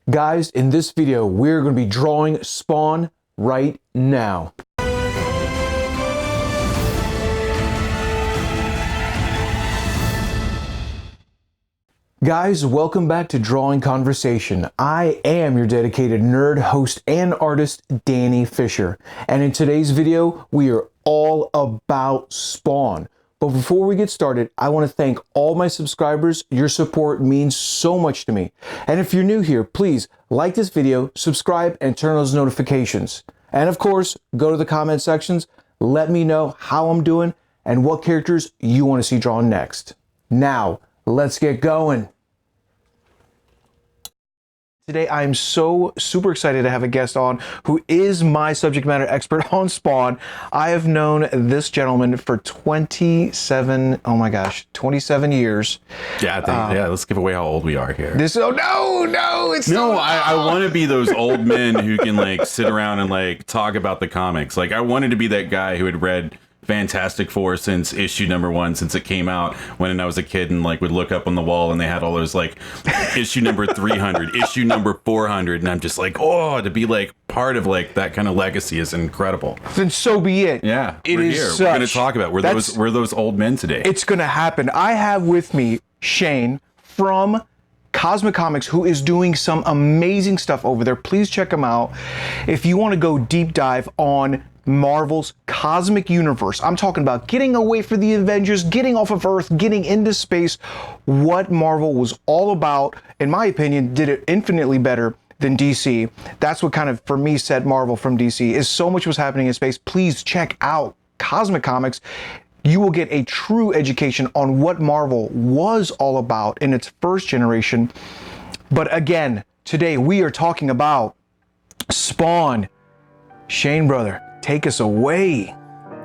Guys, in this video, we're going to be drawing Spawn right now. Guys, welcome back to Drawing Conversation. I am your dedicated nerd, host, and artist, Danny Fisher. And in today's video, we are all about Spawn. But before we get started, I want to thank all my subscribers. Your support means so much to me. And if you're new here, please like this video, subscribe, and turn on those notifications. And of course, go to the comment sections. Let me know how I'm doing and what characters you want to see drawn next. Now, let's get going. Today, I'm so super excited to have a guest on who is my subject matter expert on Spawn. I have known this gentleman for 27 years. Yeah, let's give away how old we are here. I want to be those old men who can like sit around and like talk about the comics. Like I wanted to be that guy who had read Fantastic Four since issue number 1, since it came out when I was a kid, and like would look up on the wall and they had all those like issue number 300, issue number 400, and I'm just like, oh, to be like part of like that kind of legacy is incredible. Then so be it. Yeah, we're going to talk about we're those old men today. It's going to happen. I have with me Shane from Cosmic Comics, who is doing some amazing stuff over there. Please check him out if you want to go deep dive on Marvel's cosmic universe. I'm talking about getting away from the Avengers, getting off of Earth, getting into space. What Marvel was all about, in my opinion, did it infinitely better than DC. That's what kind of, for me, set Marvel from DC, is so much was happening in space. Please check out Cosmic Comics. You will get a true education on what Marvel was all about in its first generation. But again, today we are talking about Spawn. Shane, brother, take us away.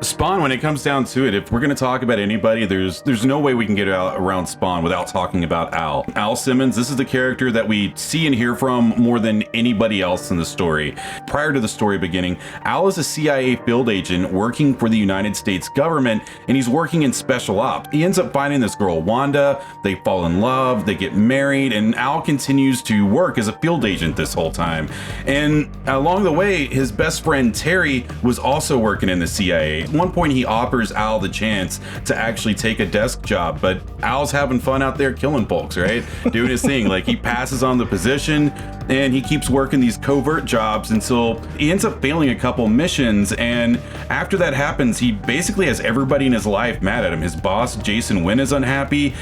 Spawn, when it comes down to it, if we're going to talk about anybody, there's no way we can get around Spawn without talking about Al. Al Simmons, this is the character that we see and hear from more than anybody else in the story. Prior to the story beginning, Al is a CIA field agent working for the United States government, and he's working in special ops. He ends up finding this girl, Wanda. They fall in love, they get married, and Al continues to work as a field agent this whole time. And along the way, his best friend Terry was also working in the CIA. At one point, he offers Al the chance to actually take a desk job, but Al's having fun out there killing folks, right? Doing his thing. Like, he passes on the position and he keeps working these covert jobs until he ends up failing a couple missions. And after that happens, he basically has everybody in his life mad at him. His boss, Jason Wynn, is unhappy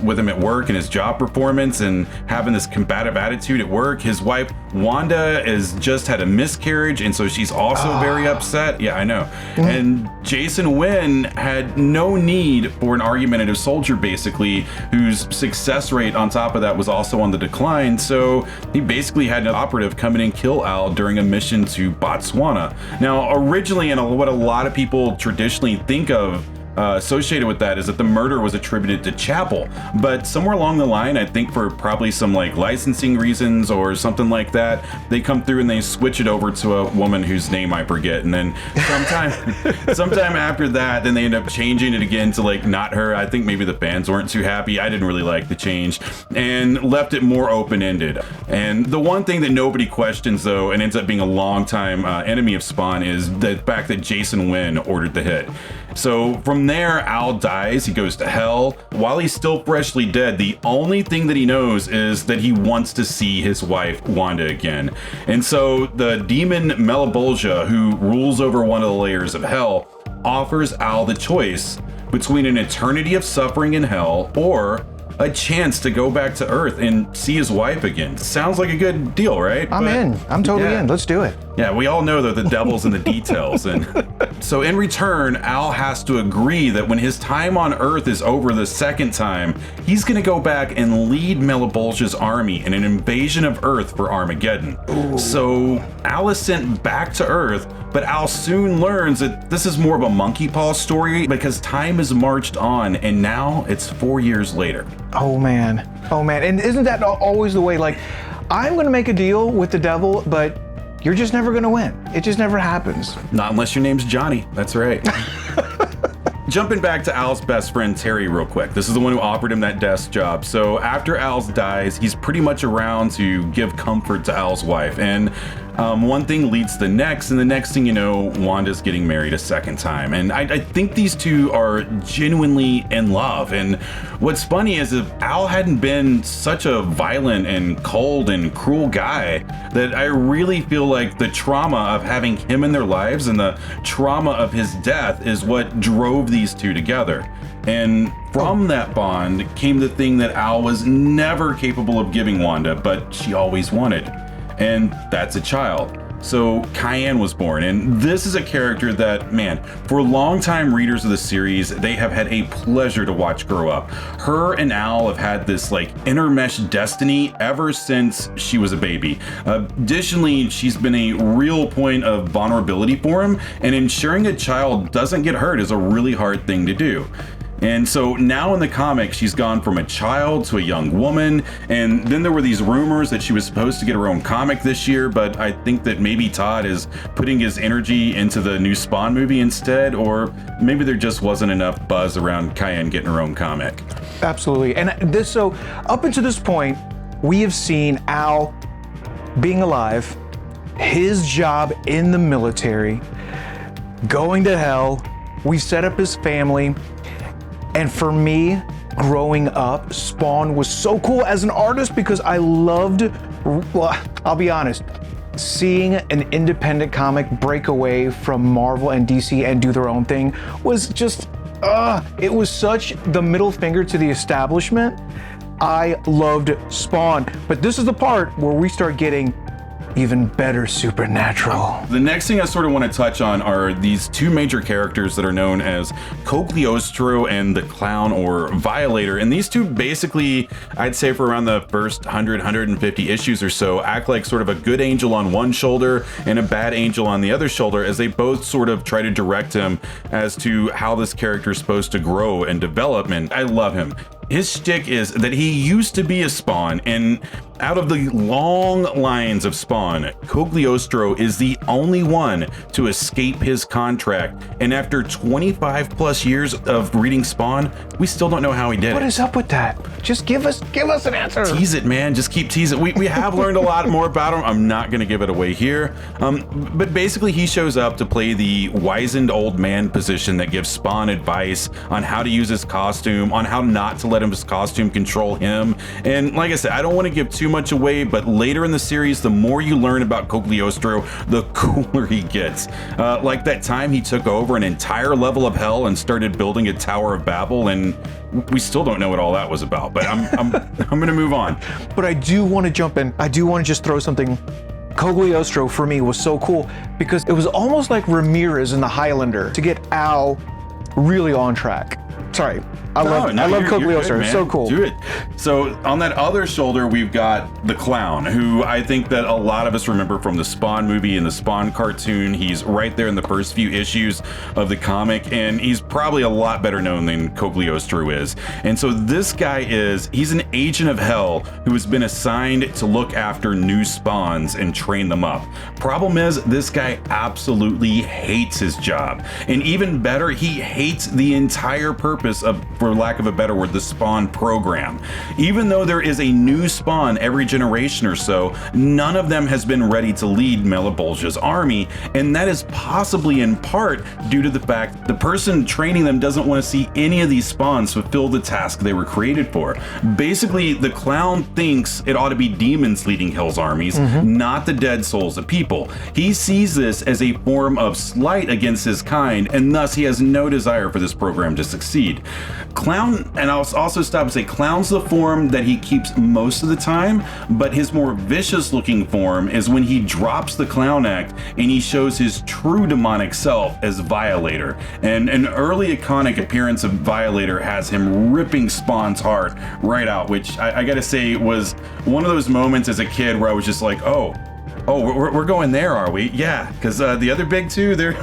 with him at work and his job performance and having this combative attitude at work. His wife, Wanda, has just had a miscarriage, and so she's also very upset. Yeah, I know. And Jason Wynn had no need for an argumentative soldier, basically, whose success rate on top of that was also on the decline. So he basically had an operative come in and kill Al during a mission to Botswana. Now, originally, and what a lot of people traditionally think of associated with that is that the murder was attributed to Chapel, but somewhere along the line, I think for probably some like licensing reasons or something like that, they come through and they switch it over to a woman whose name I forget, and then sometime after that, then they end up changing it again to like not her. I think maybe the fans weren't too happy. I didn't really like the change and left it more open-ended. And the one thing that nobody questions though, and ends up being a long-time enemy of Spawn, is the fact that Jason Wynn ordered the hit. So from there, Al dies, he goes to hell. While he's still freshly dead, the only thing that he knows is that he wants to see his wife, Wanda, again. And so the demon Malebolgia, who rules over one of the layers of hell, offers Al the choice between an eternity of suffering in hell or a chance to go back to Earth and see his wife again. Sounds like a good deal, right? I'm in. I'm totally in. Let's do it. Yeah, we all know that the devil's in the details. And so in return, Al has to agree that when his time on Earth is over the second time, he's going to go back and lead Malebolgia's army in an invasion of Earth for Armageddon. Ooh. So Al is sent back to Earth, but Al soon learns that this is more of a monkey paw story because time has marched on, and now it's 4 years later. Oh man. And isn't that always the way? Like, I'm going to make a deal with the devil, but you're just never going to win. It just never happens. Not unless your name's Johnny. That's right. jumping back to Al's best friend Terry real quick. This is the one who offered him that desk job. So after Al's dies, he's pretty much around to give comfort to Al's wife. And one thing leads to the next, and the next thing you know, Wanda's getting married a second time. And I think these two are genuinely in love. And what's funny is if Al hadn't been such a violent and cold and cruel guy, that I really feel like the trauma of having him in their lives and the trauma of his death is what drove these two together. And from that bond came the thing that Al was never capable of giving Wanda, but she always wanted. And that's a child. So Cayenne was born, and this is a character that, man, for longtime readers of the series, they have had a pleasure to watch grow up. Her and Al have had this like intermeshed destiny ever since she was a baby. Additionally, she's been a real point of vulnerability for him, and ensuring a child doesn't get hurt is a really hard thing to do. And so now in the comic, she's gone from a child to a young woman, and then there were these rumors that she was supposed to get her own comic this year, but I think that maybe Todd is putting his energy into the new Spawn movie instead, or maybe there just wasn't enough buzz around Cayenne getting her own comic. Absolutely. And so up until this point, we have seen Al being alive, his job in the military, going to hell. We set up his family. And for me, growing up, Spawn was so cool as an artist because I loved, well, I'll be honest, seeing an independent comic break away from Marvel and DC and do their own thing was just, it was such the middle finger to the establishment. I loved Spawn. But this is the part where we start getting even better supernatural. The next thing I sort of want to touch on are these two major characters that are known as Cogliostro and the Clown or Violator. And these two basically, I'd say for around the first 100, 150 issues or so, act like sort of a good angel on one shoulder and a bad angel on the other shoulder, as they both sort of try to direct him as to how this character is supposed to grow and develop. And I love him. His shtick is that he used to be a Spawn, and out of the long lines of Spawn, Cogliostro is the only one to escape his contract. And after 25 plus years of reading Spawn, we still don't know how he did it. What is up with that? Just give us an answer. Tease it, man. Just keep teasing. We have learned a lot more about him. I'm not going to give it away here. But basically, he shows up to play the wizened old man position that gives Spawn advice on how to use his costume, on how not to let his costume control him. And like I said, I don't want to give too much away, but later in the series, the more you learn about Cogliostro, the cooler he gets. Like that time he took over an entire level of hell and started building a Tower of Babel, and we still don't know what all that was about, but I'm gonna move on. But I do want to jump in. I do want to just throw something. Cogliostro for me was so cool because it was almost like Ramirez in the Highlander to get Al really on track. Sorry. I love Cogliostro. So cool. Do it. So on that other shoulder, we've got the Clown, who I think that a lot of us remember from the Spawn movie and the Spawn cartoon. He's right there in the first few issues of the comic, and he's probably a lot better known than Cogliostro is. And so this guy he's an agent of hell who has been assigned to look after new spawns and train them up. Problem is, this guy absolutely hates his job. And even better, he hates the entire purpose of, for lack of a better word, the Spawn program. Even though there is a new Spawn every generation or so, none of them has been ready to lead Malebolgia's army, and that is possibly in part due to the fact the person training them doesn't want to see any of these spawns fulfill the task they were created for. Basically, the Clown thinks it ought to be demons leading Hell's armies, not the dead souls of people. He sees this as a form of slight against his kind, and thus he has no desire for this program to succeed. Clown, and I'll also stop and say, Clown's the form that he keeps most of the time, but his more vicious looking form is when he drops the clown act and he shows his true demonic self as Violator. And an early iconic appearance of Violator has him ripping Spawn's heart right out, which I gotta say was one of those moments as a kid where I was just like, oh, Oh, we're going there, are we? Yeah, because the other big two, they're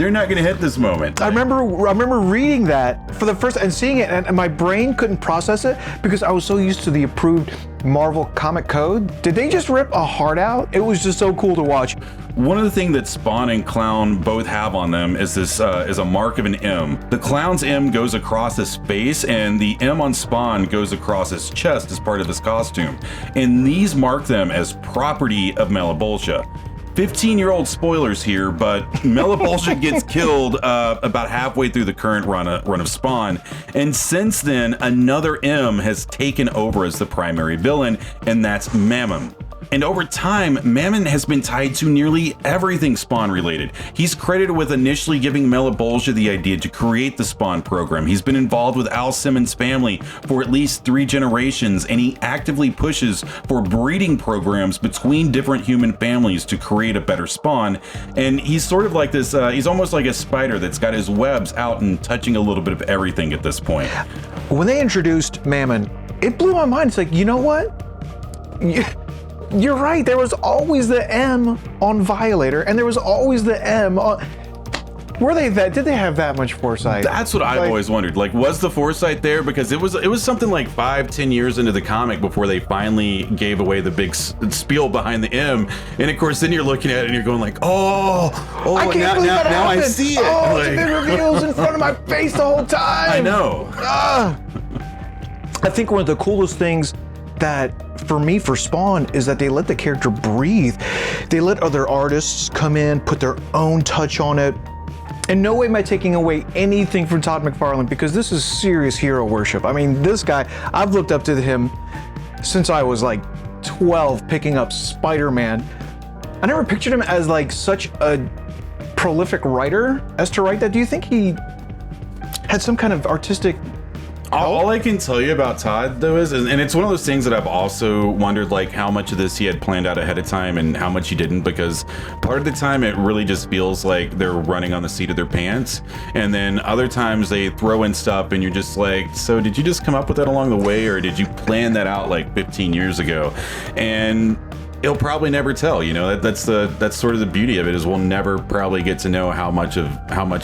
not going to hit this moment. I remember reading that for the first and seeing it, and my brain couldn't process it because I was so used to the approved Marvel comic code. Did they just rip a heart out? It was just so cool to watch. One of the things that Spawn and Clown both have on them is this is a mark of an M. The Clown's M goes across his face, and the M on Spawn goes across his chest as part of his costume. And these mark them as property of Malebolgia. 15-year-old spoilers here, but Malebolgia gets killed about halfway through the current run of Spawn, and since then another M has taken over as the primary villain, and that's Mammon. And over time, Mammon has been tied to nearly everything Spawn related. He's credited with initially giving Malebolgia the idea to create the Spawn program. He's been involved with Al Simmons' family for at least 3 generations, and he actively pushes for breeding programs between different human families to create a better Spawn. And he's sort of like this, he's almost like a spider that's got his webs out and touching a little bit of everything at this point. When they introduced Mammon, it blew my mind. It's like, you know what? You're right. There was always the M on Violator, and there was always the M on. Did they have that much foresight? That's what I've always wondered. Like, was the foresight there? Because it was something like 5-10 years into the comic before they finally gave away the big spiel behind the M. And of course, then you're looking at it and you're going like, oh, I can't believe that now I happened. see it. Oh, it's been reveals in front of my face the whole time. I know. I think one of the coolest things that for me for Spawn is that they let the character breathe. They let other artists come in, put their own touch on it. In no way am I taking away anything from Todd McFarlane, because this is serious hero worship. I mean, this guy, I've looked up to him since I was like 12 picking up Spider-Man. I never pictured him as like such a prolific writer as to write that. Do you think he had some kind of artistic... All I can tell you about Todd, though, is, and it's one of those things that I've also wondered, like, how much of this he had planned out ahead of time and how much he didn't, because part of the time it really just feels like they're running on the seat of their pants, and then other times they throw in stuff and you're just like, so did you just come up with that along the way, or did you plan that out like 15 years ago? And he'll probably never tell. You know, that's sort of the beauty of it, is we'll never probably get to know how much of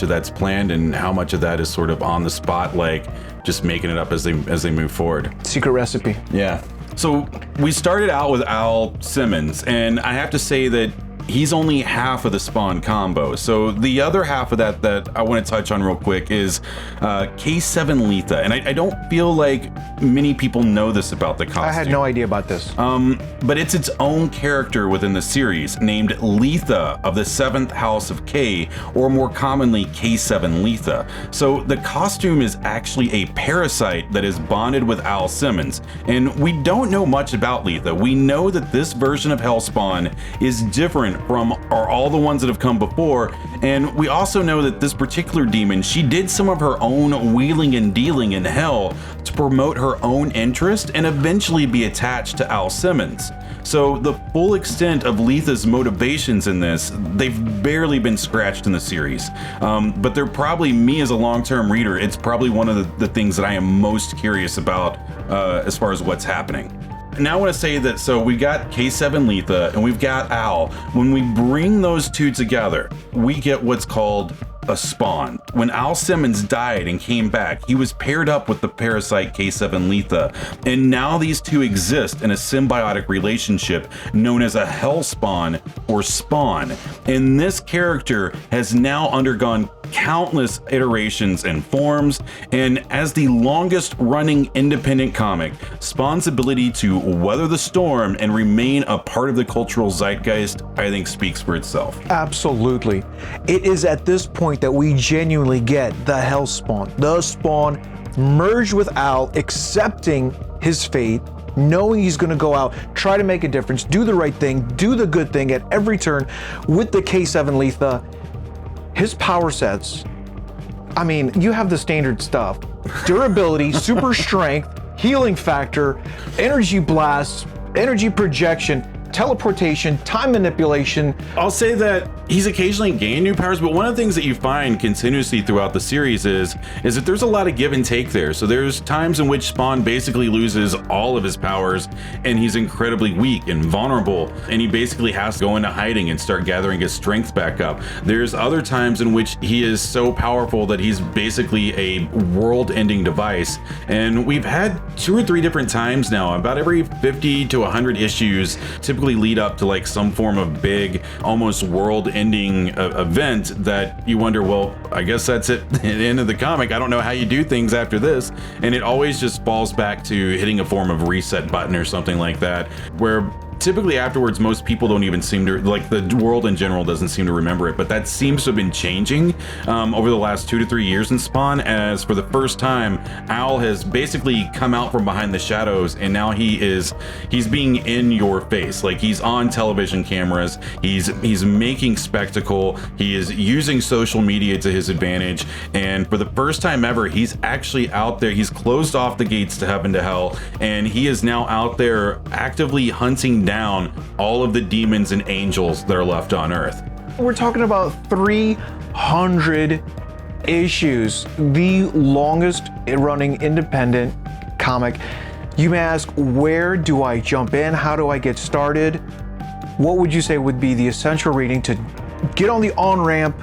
that's planned and how much of that is sort of on the spot, like just making it up as they move forward. Secret recipe. Yeah. So we started out with Al Simmons, and I have to say that he's only half of the Spawn combo. So the other half of that I want to touch on real quick is K7 Letha. And I don't feel like many people know this about the costume. I had no idea about this. But it's its own character within the series, named Letha of the 7th House of K, or more commonly K7 Letha. So the costume is actually a parasite that is bonded with Al Simmons. And we don't know much about Letha. We know that this version of Hellspawn is different from all the ones that have come before, and we also know that this particular demon, she did some of her own wheeling and dealing in hell to promote her own interest and eventually be attached to Al Simmons. So the full extent of Letha's motivations in this, they've barely been scratched in the series. But they're probably, me as a long-term reader, it's probably one of the things that I am most curious about as far as what's happening. Now I want to say that, so we've got K7 Letha and we've got Al. When we bring those two together, we get what's called a Spawn. When Al Simmons died and came back, he was paired up with the parasite K7 Letha, and now these two exist in a symbiotic relationship known as a Hellspawn or Spawn. And this character has now undergone countless iterations and forms, and as the longest running independent comic, Spawn's ability to weather the storm and remain a part of the cultural zeitgeist, I think, speaks for itself. Absolutely. It is at this point that we genuinely get the Hellspawn. The Spawn merged with Al, accepting his fate, knowing he's going to go out, try to make a difference, do the right thing, do the good thing at every turn with the K7 Letha. His power sets, I mean, you have the standard stuff: durability, super strength, healing factor, energy blast, energy projection. teleportation, time manipulation. I'll say that he's occasionally gained new powers, but one of the things that you find continuously throughout the series is that there's a lot of give and take there. So there's times in which Spawn basically loses all of his powers and he's incredibly weak and vulnerable, and he basically has to go into hiding and start gathering his strength back up. There's other times in which he is so powerful that he's basically a world-ending device, and we've had 2 or 3 different times now, about every 50 to 100 issues typically lead up to like some form of big, almost world-ending event that you wonder, well, I guess that's it, the end of the comic. I don't know how you do things after this, and it always just falls back to hitting a form of reset button or something like that, where typically afterwards most people don't even seem to, like, the world in general doesn't seem to remember it, but that seems to have been changing over the last 2 to 3 years in Spawn, as for the first time Al has basically come out from behind the shadows, and now he's being in your face. Like, he's on television cameras, he's making spectacle, he is using social media to his advantage, and for the first time ever he's actually out there. He's closed off the gates to heaven to hell, and he is now out there actively hunting down all of the demons and angels that are left on Earth. We're talking about 300 issues, the longest running independent comic. You may ask, where do I jump in? How do I get started? What would you say would be the essential reading to get on the on-ramp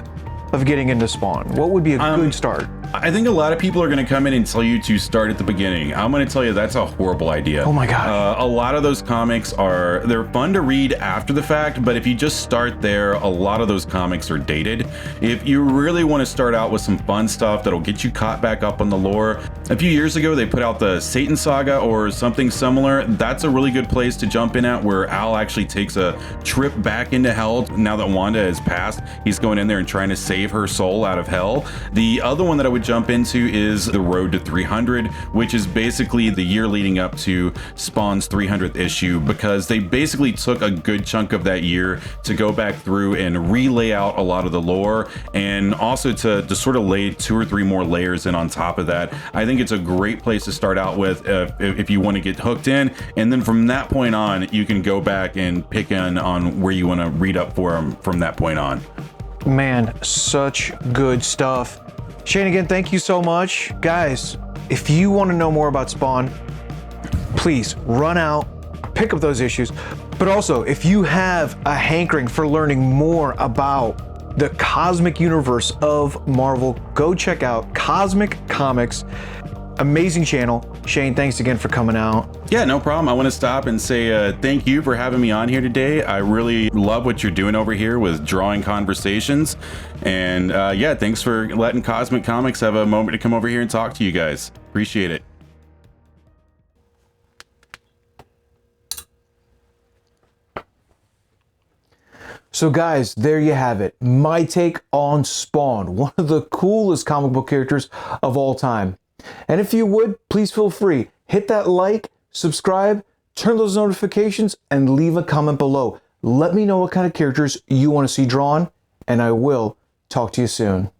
of getting into Spawn? What would be a good start? I think a lot of people are going to come in and tell you to start at the beginning. I'm going to tell you that's a horrible idea. Oh my God. A lot of those comics they're fun to read after the fact, but if you just start there, a lot of those comics are dated. If you really want to start out with some fun stuff that'll get you caught back up on the lore, a few years ago they put out the Satan Saga or something similar. That's a really good place to jump in at, where Al actually takes a trip back into hell. Now that Wanda has passed, he's going in there and trying to save her soul out of hell. The other one that I would jump into is The Road to 300, which is basically the year leading up to Spawn's 300th issue, because they basically took a good chunk of that year to go back through and relay out a lot of the lore, and also to sort of lay 2 or 3 more layers in on top of that. I think it's a great place to start out with if you want to get hooked in, and then from that point on you can go back and pick in on where you want to read up for them from that point on. Man, such good stuff. Shane, again, thank you so much. Guys, if you want to know more about Spawn, please run out, pick up those issues. But also, if you have a hankering for learning more about the cosmic universe of Marvel, go check out Cosmic Comics. Amazing channel. Shane, thanks again for coming out. Yeah, no problem. I want to stop and say thank you for having me on here today. I really love what you're doing over here with drawing conversations. And yeah, thanks for letting Cosmic Comics have a moment to come over here and talk to you guys. Appreciate it. So guys, there you have it. My take on Spawn, one of the coolest comic book characters of all time. And if you would, please feel free, hit that like, subscribe, turn those notifications, and leave a comment below. Let me know what kind of characters you want to see drawn, and I will talk to you soon.